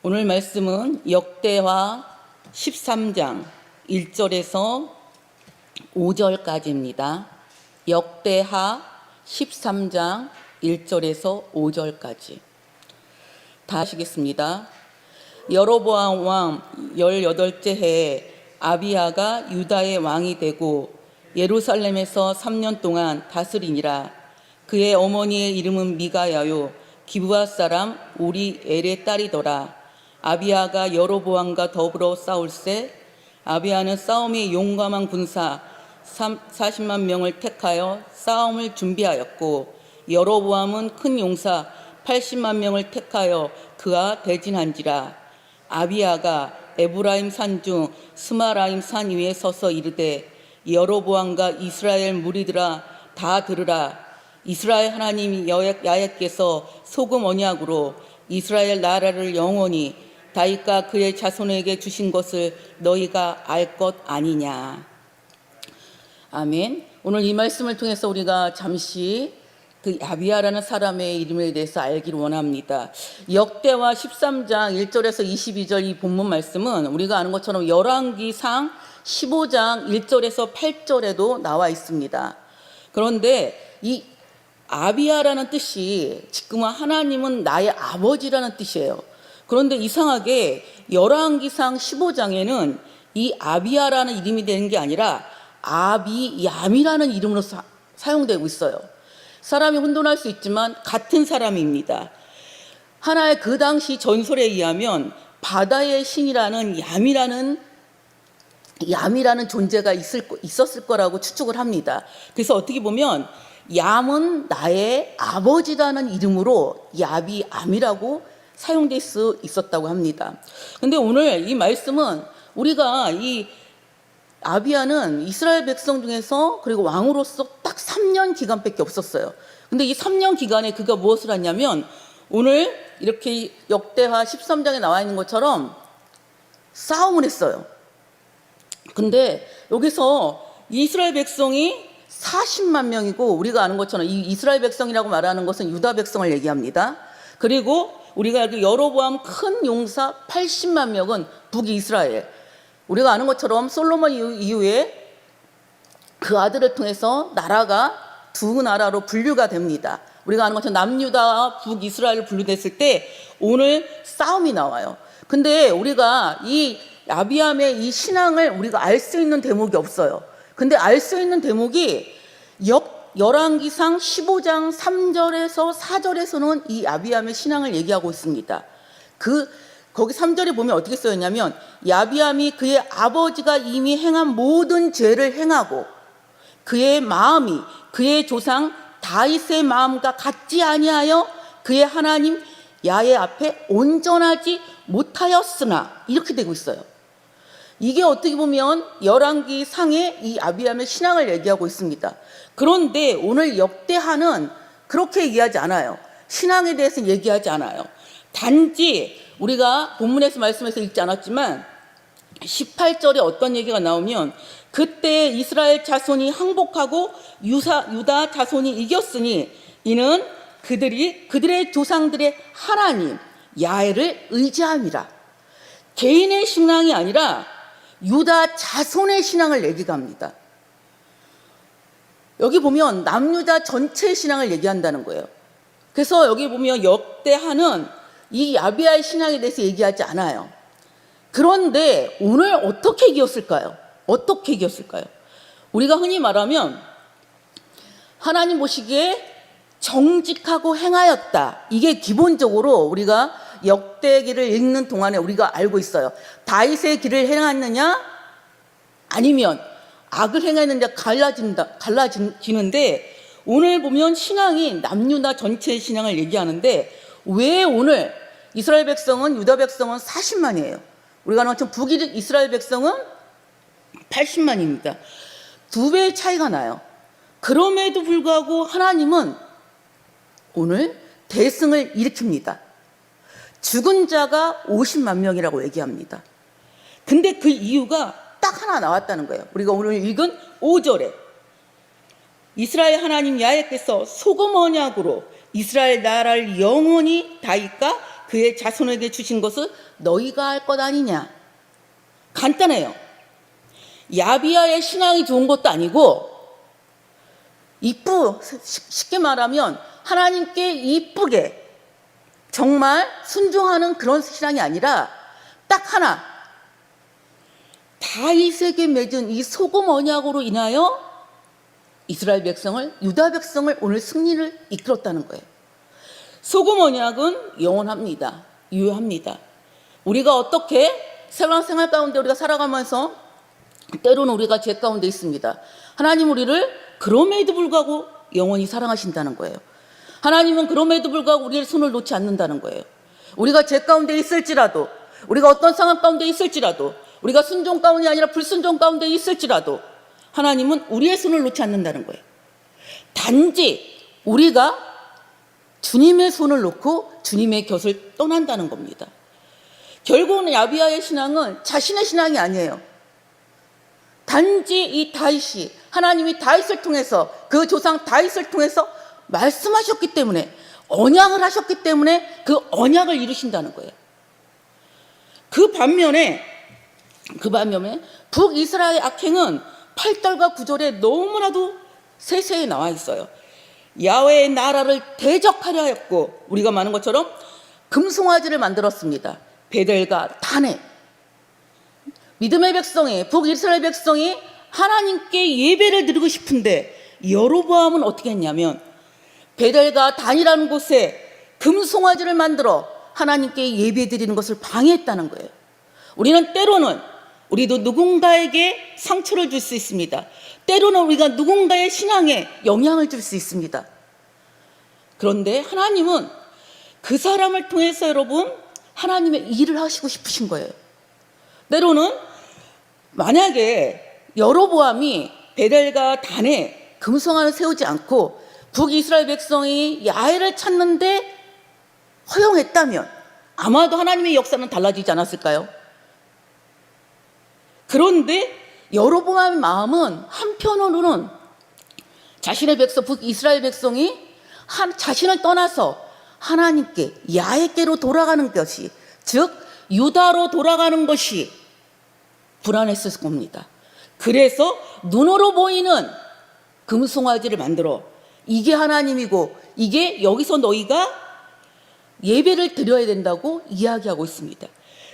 오늘 말씀은 역대하 13장 1절에서 5절까지입니다. 역대하 13장 1절에서 5절까지 다 하시겠습니다. 여로보암 왕 18째 해에 아비야가 유다의 왕이 되고 예루살렘에서 3년 동안 다스리니라. 그의 어머니의 이름은 미가야요 기브아 사람 우리 엘의 딸이더라. 아비야가 여로보암과 더불어 싸울세 아비야는 싸움에 용감한 군사 40만 명을 택하여 싸움을 준비하였고 여로보암은 큰 용사 80만 명을 택하여 그와 대진한지라. 아비야가 에브라임 산 중 스마라임 산 위에 서서 이르되 여로보암과 이스라엘 무리들아 다 들으라. 이스라엘 하나님 야훼께서 소금 언약으로 이스라엘 나라를 영원히 다윗과 그의 자손에게 주신 것을 너희가 알 것 아니냐. 아멘. 오늘 이 말씀을 통해서 우리가 잠시 그 아비야라는 사람의 이름에 대해서 알기를 원합니다. 역대하 13장 1절에서 22절 이 본문 말씀은 우리가 아는 것처럼 열왕기상 15장 1절에서 8절에도 나와 있습니다. 그런데 이 아비야라는 뜻이 지금은 하나님은 나의 아버지라는 뜻이에요. 그런데 이상하게 열왕기상 15장에는 이 아비야라는 이름이 되는 게 아니라 아비얌이라는 이름으로 사용되고 있어요. 사람이 혼돈할 수 있지만 같은 사람입니다. 하나의 그 당시 전설에 의하면 바다의 신이라는 얌이라는 존재가 있었을 거라고 추측을 합니다. 그래서 어떻게 보면 얌은 나의 아버지라는 이름으로 야비암이라고 사용될 수 있었다고 합니다. 근데 오늘 이 말씀은 우리가 이 아비야는 이스라엘 백성 중에서 그리고 왕으로서 딱 3년 기간밖에 없었어요. 근데 이 3년 기간에 그가 무엇을 했냐면 오늘 이렇게 역대하 13장에 나와 있는 것처럼 싸움을 했어요. 근데 여기서 이스라엘 백성이 40만 명이고 우리가 아는 것처럼 이 이스라엘 백성이라고 말하는 것은 유다 백성을 얘기합니다. 그리고 우리가 알고 여로보암 큰 용사 80만 명은 북이스라엘. 우리가 아는 것처럼 솔로몬 이후에 그 아들을 통해서 나라가 두 나라로 분류가 됩니다. 우리가 아는 것처럼 남유다와 북이스라엘 분류됐을 때 오늘 싸움이 나와요. 근데 우리가 이 아비암의 이 신앙을 우리가 알 수 있는 대목이 없어요. 근데 알 수 있는 대목이 열왕기상 15장 3절에서 4절에서는 이 아비암의 신앙을 얘기하고 있습니다. 거기 3절에 보면 어떻게 써있냐면 아비암이 그의 아버지가 이미 행한 모든 죄를 행하고 그의 마음이 그의 조상 다윗의 마음과 같지 아니하여 그의 하나님 야훼 앞에 온전하지 못하였으나 이렇게 되고 있어요. 이게 어떻게 보면 열왕기상의 이 아비암의 신앙을 얘기하고 있습니다. 그런데 오늘 역대하는 그렇게 얘기하지 않아요. 신앙에 대해서 얘기하지 않아요. 단지 우리가 본문에서 말씀해서 읽지 않았지만 18절에 어떤 얘기가 나오면 그때 이스라엘 자손이 항복하고 유다 자손이 이겼으니 이는 그들의 조상들의 하나님 야훼를 의지함이라. 개인의 신앙이 아니라 유다 자손의 신앙을 얘기합니다. 여기 보면 남유다 전체의 신앙을 얘기한다는 거예요. 그래서 여기 보면 역대하는 이 아비야의 신앙에 대해서 얘기하지 않아요. 그런데 오늘 어떻게 이겼을까요? 어떻게 이겼을까요? 우리가 흔히 말하면 하나님 보시기에 정직하고 행하였다. 이게 기본적으로 우리가 역대기를 읽는 동안에 우리가 알고 있어요. 다윗의 길을 행했느냐 아니면 악을 행했느냐 갈라지는데 오늘 보면 신앙이 남유다 전체의 신앙을 얘기하는데 왜 오늘 이스라엘 백성은 유다 백성은 40만이에요. 우리가 아는 것처럼 북이스라엘 백성은 80만입니다. 2배의 차이가 나요. 그럼에도 불구하고 하나님은 오늘 대승을 일으킵니다. 죽은 자가 50만 명이라고 얘기합니다. 근데 그 이유가 딱 하나 나왔다는 거예요. 우리가 오늘 읽은 5절에 이스라엘 하나님 야훼께서 소금 언약으로 이스라엘 나라를 영원히 다윗과 그 그의 자손에게 주신 것을 너희가 할 것 아니냐. 간단해요. 야비야의 신앙이 좋은 것도 아니고 쉽게 말하면 하나님께 이쁘게 정말 순종하는 그런 신앙이 아니라 딱 하나, 다윗에게 맺은 이 소금 언약으로 인하여 이스라엘 백성을, 유다 백성을 오늘 승리를 이끌었다는 거예요. 소금 언약은 영원합니다. 유효합니다. 우리가 어떻게 생활 가운데 우리가 살아가면서 때로는 우리가 죄 가운데 있습니다. 하나님 우리를 그럼에도 불구하고 영원히 사랑하신다는 거예요. 하나님은 그럼에도 불구하고 우리의 손을 놓지 않는다는 거예요. 우리가 죄 가운데 있을지라도, 우리가 어떤 상황 가운데 있을지라도, 우리가 순종 가운데 아니라 불순종 가운데 있을지라도 하나님은 우리의 손을 놓지 않는다는 거예요. 단지 우리가 주님의 손을 놓고 주님의 곁을 떠난다는 겁니다. 결국은 야비야의 신앙은 자신의 신앙이 아니에요. 단지 이 다윗이, 하나님이 다윗을 통해서, 그 조상 다윗을 통해서 말씀하셨기 때문에, 언약을 하셨기 때문에 그 언약을 이루신다는 거예요. 그 반면에 북이스라엘 악행은 8절과 9절에 너무나도 세세히 나와 있어요. 야훼의 나라를 대적하려 하였고, 우리가 말한 것처럼 금송아지를 만들었습니다. 베델과 단에. 믿음의 백성이, 북이스라엘 백성이 하나님께 예배를 드리고 싶은데 여로보암은 어떻게 했냐면 베델과 단이라는 곳에 금송아지를 만들어 하나님께 예배 드리는 것을 방해했다는 거예요. 우리는 때로는 우리도 누군가에게 상처를 줄 수 있습니다. 때로는 우리가 누군가의 신앙에 영향을 줄 수 있습니다. 그런데 하나님은 그 사람을 통해서 여러분 하나님의 일을 하시고 싶으신 거예요. 때로는 만약에 여로보암이 베델과 단에 금송아지를 세우지 않고 북이스라엘 백성이 야훼를 찾는데 허용했다면 아마도 하나님의 역사는 달라지지 않았을까요? 그런데 여로보암의 마음은 한편으로는 자신의 백성, 북이스라엘 백성이 자신을 떠나서 하나님께, 야훼께로 돌아가는 것이, 즉 유다로 돌아가는 것이 불안했을 겁니다. 그래서 눈으로 보이는 금송아지를 만들어 이게 하나님이고 이게 여기서 너희가 예배를 드려야 된다고 이야기하고 있습니다.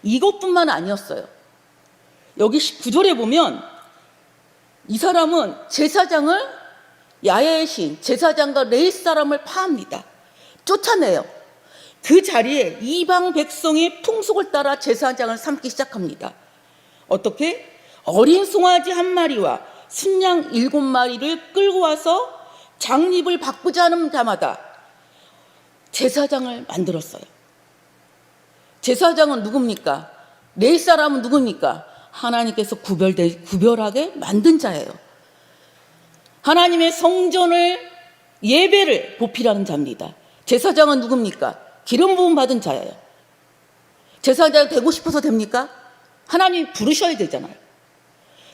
이것뿐만 아니었어요. 여기 9절에 보면 이 사람은 제사장을, 야훼의 신 제사장과 레위 사람을 파합니다. 쫓아내요. 그 자리에 이방 백성의 풍속을 따라 제사장을 삼기 시작합니다. 어떻게? 어린 송아지 1마리와 순양 7마리를 끌고 와서 장립을 바꾸자 하는 자마다 제사장을 만들었어요. 제사장은 누굽니까? 레위 사람은 누굽니까? 하나님께서 구별하게 만든 자예요. 하나님의 성전을, 예배를 보필하는 자입니다. 제사장은 누굽니까? 기름 부음 받은 자예요. 제사장 되고 싶어서 됩니까? 하나님이 부르셔야 되잖아요.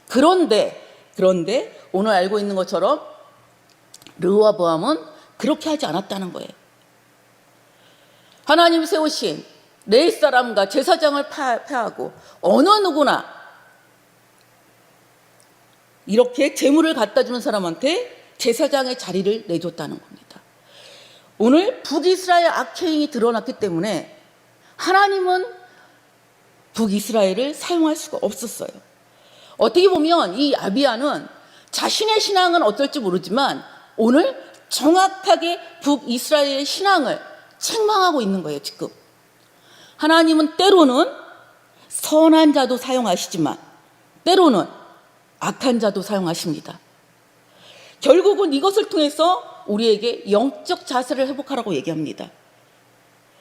그런데 오늘 알고 있는 것처럼 르호보암은 그렇게 하지 않았다는 거예요. 하나님 세우신 레위 사람과 제사장을 패하고 어느 누구나 이렇게 재물을 갖다 주는 사람한테 제사장의 자리를 내줬다는 겁니다. 오늘 북이스라엘 악행이 드러났기 때문에 하나님은 북이스라엘을 사용할 수가 없었어요. 어떻게 보면 이 야비야는 자신의 신앙은 어떨지 모르지만 오늘 정확하게 북이스라엘의 신앙을 책망하고 있는 거예요. 지금 하나님은 때로는 선한 자도 사용하시지만 때로는 악한 자도 사용하십니다. 결국은 이것을 통해서 우리에게 영적 자세를 회복하라고 얘기합니다.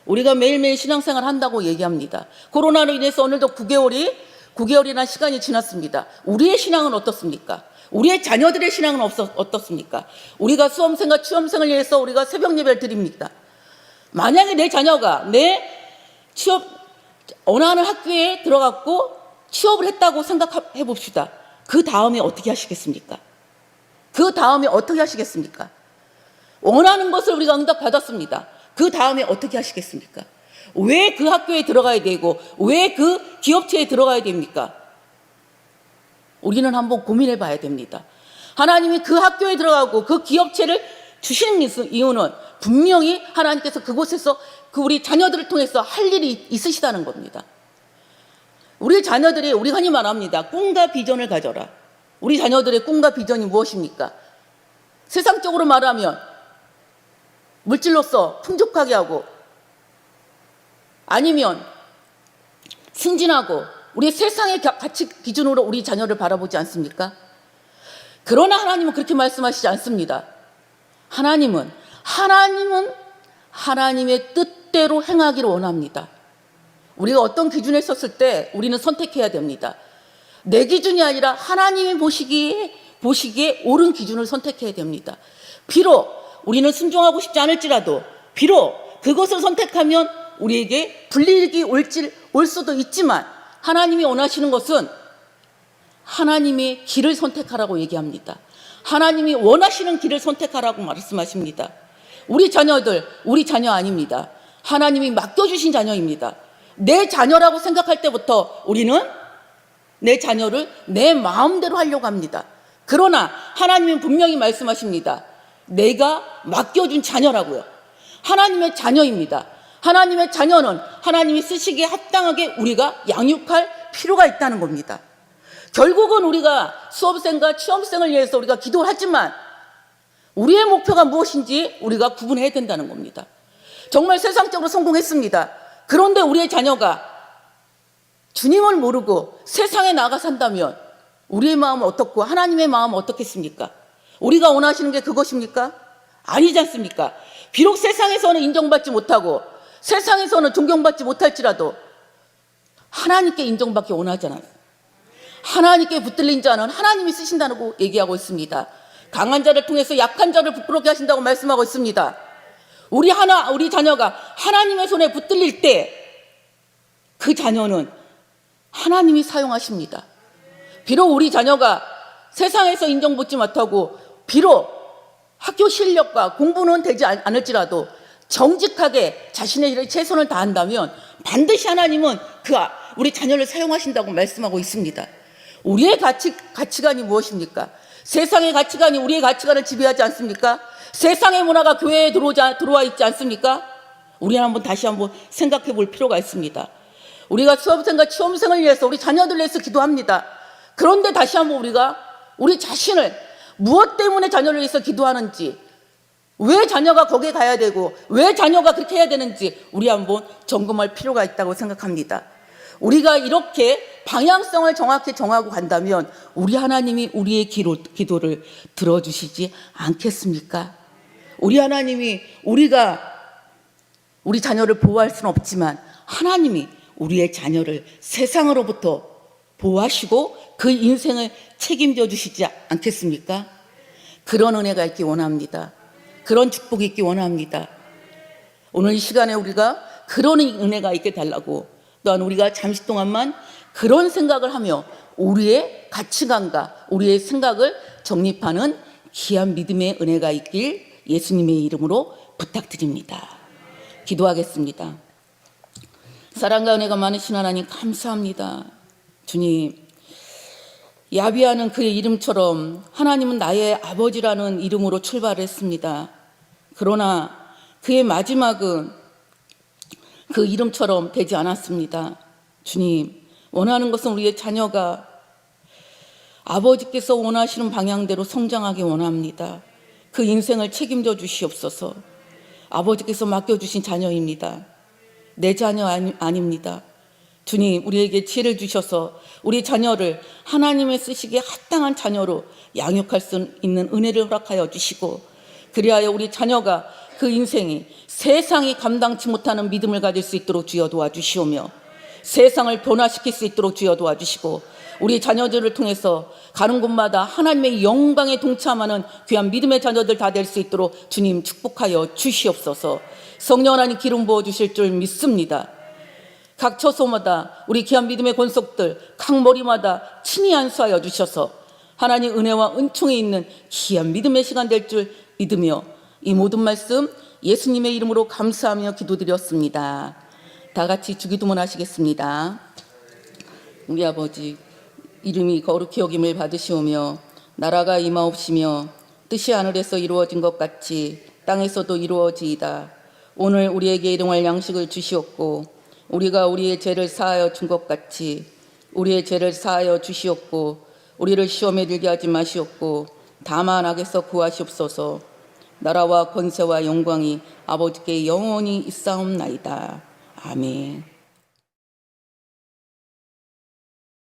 우리가 매일매일 신앙생활 한다고 얘기합니다. 코로나로 인해서 오늘도 9개월이나 시간이 지났습니다. 우리의 신앙은 어떻습니까? 우리의 자녀들의 신앙은 어떻습니까? 우리가 수험생과 취업생을 위해서 우리가 새벽 예배를 드립니다. 만약에 내 자녀가 내 원하는 학교에 들어갔고 취업을 했다고 생각해 봅시다. 그 다음에 어떻게 하시겠습니까? 원하는 것을 우리가 응답받았습니다. 그 다음에 어떻게 하시겠습니까? 왜 그 학교에 들어가야 되고 왜 그 기업체에 들어가야 됩니까? 우리는 한번 고민해 봐야 됩니다. 하나님이 그 학교에 들어가고 그 기업체를 주시는 이유는 분명히 하나님께서 그곳에서 그 우리 자녀들을 통해서 할 일이 있으시다는 겁니다. 우리 자녀들이, 우리가 흔히 말합니다. 꿈과 비전을 가져라. 우리 자녀들의 꿈과 비전이 무엇입니까? 세상적으로 말하면 물질로서 풍족하게 하고, 아니면 승진하고, 우리 세상의 가치 기준으로 우리 자녀를 바라보지 않습니까? 그러나 하나님은 그렇게 말씀하시지 않습니다. 하나님은 하나님의 뜻대로 행하기를 원합니다. 우리가 어떤 기준에 섰을 때 우리는 선택해야 됩니다. 내 기준이 아니라 하나님이 보시기에 옳은 기준을 선택해야 됩니다. 비록 우리는 순종하고 싶지 않을지라도, 비록 그것을 선택하면 우리에게 불이익이 올 수도 있지만, 하나님이 원하시는 것은 하나님의 길을 선택하라고 얘기합니다. 하나님이 원하시는 길을 선택하라고 말씀하십니다. 우리 자녀들, 우리 자녀 아닙니다. 하나님이 맡겨주신 자녀입니다. 내 자녀라고 생각할 때부터 우리는 내 자녀를 내 마음대로 하려고 합니다. 그러나 하나님은 분명히 말씀하십니다. 내가 맡겨준 자녀라고요. 하나님의 자녀입니다. 하나님의 자녀는 하나님이 쓰시기에 합당하게 우리가 양육할 필요가 있다는 겁니다. 결국은 우리가 수험생과 취업생을 위해서 우리가 기도를 하지만 우리의 목표가 무엇인지 우리가 구분해야 된다는 겁니다. 정말 세상적으로 성공했습니다. 그런데 우리의 자녀가 주님을 모르고 세상에 나가 산다면 우리의 마음은 어떻고 하나님의 마음은 어떻겠습니까? 우리가 원하시는 게 그것입니까? 아니지 않습니까? 비록 세상에서는 인정받지 못하고 세상에서는 존경받지 못할지라도 하나님께 인정받기 원하잖아요. 하나님께 붙들린 자는 하나님이 쓰신다고 얘기하고 있습니다. 강한 자를 통해서 약한 자를 부끄럽게 하신다고 말씀하고 있습니다. 우리 자녀가 하나님의 손에 붙들릴 때 그 자녀는 하나님이 사용하십니다. 비록 우리 자녀가 세상에서 인정받지 못하고 비록 학교 실력과 공부는 되지 않을지라도 정직하게 자신의 일에 최선을 다한다면 반드시 하나님은 우리 자녀를 사용하신다고 말씀하고 있습니다. 우리의 가치관이 무엇입니까? 세상의 가치관이 우리의 가치관을 지배하지 않습니까? 세상의 문화가 교회에 들어와 있지 않습니까? 우리는 다시 한번 생각해 볼 필요가 있습니다. 우리가 수험생과 취업생을 위해서 우리 자녀들을 위해서 기도합니다. 그런데 다시 한번 우리가 우리 자신을 무엇 때문에 자녀를 위해서 기도하는지, 왜 자녀가 거기에 가야 되고 왜 자녀가 그렇게 해야 되는지 우리 한번 점검할 필요가 있다고 생각합니다. 우리가 이렇게 방향성을 정확히 정하고 간다면 우리 하나님이 우리의 기도를 들어주시지 않겠습니까? 우리 하나님이 우리 자녀를 보호할 수는 없지만 하나님이 우리의 자녀를 세상으로부터 보호하시고 그 인생을 책임져 주시지 않겠습니까? 그런 은혜가 있기 원합니다. 그런 축복이 있기 원합니다. 오늘 이 시간에 우리가 그런 은혜가 있게 달라고, 또한 우리가 잠시 동안만 그런 생각을 하며 우리의 가치관과 우리의 생각을 정립하는 귀한 믿음의 은혜가 있길 예수님의 이름으로 부탁드립니다. 기도하겠습니다. 사랑과 은혜가 많으신 하나님 감사합니다. 주님, 야비하는 그의 이름처럼 하나님은 나의 아버지라는 이름으로 출발했습니다. 그러나 그의 마지막은 그 이름처럼 되지 않았습니다. 주님, 원하는 것은 우리의 자녀가 아버지께서 원하시는 방향대로 성장하기 원합니다. 그 인생을 책임져 주시옵소서. 아버지께서 맡겨주신 자녀입니다. 내 자녀 아닙니다. 주님, 우리에게 지혜를 주셔서 우리 자녀를 하나님의 쓰시기에 합당한 자녀로 양육할 수 있는 은혜를 허락하여 주시고, 그리하여 우리 자녀가 그 인생이 세상이 감당치 못하는 믿음을 가질 수 있도록 주여 도와주시오며, 세상을 변화시킬 수 있도록 주여 도와주시고, 우리 자녀들을 통해서 가는 곳마다 하나님의 영광에 동참하는 귀한 믿음의 자녀들 다 될 수 있도록 주님 축복하여 주시옵소서. 성령 하나님 기름 부어주실 줄 믿습니다. 각 처소마다 우리 귀한 믿음의 권속들 각 머리마다 친히 안수하여 주셔서 하나님 은혜와 은총이 있는 귀한 믿음의 시간 될 줄 믿으며 이 모든 말씀 예수님의 이름으로 감사하며 기도드렸습니다. 다 같이 주기도문 하시겠습니다. 우리 아버지 이름이 거룩히 여김을 받으시오며 나라가 임하옵시며 뜻이 하늘에서 이루어진 것 같이 땅에서도 이루어지이다. 오늘 우리에게 일용할 양식을 주시옵고 우리가 우리의 죄를 사하여 준 것 같이 우리의 죄를 사하여 주시옵고 우리를 시험에 들게 하지 마시옵고 다만 악에서 구하시옵소서. 나라와 권세와 영광이 아버지께 영원히 있사옵나이다. 아멘.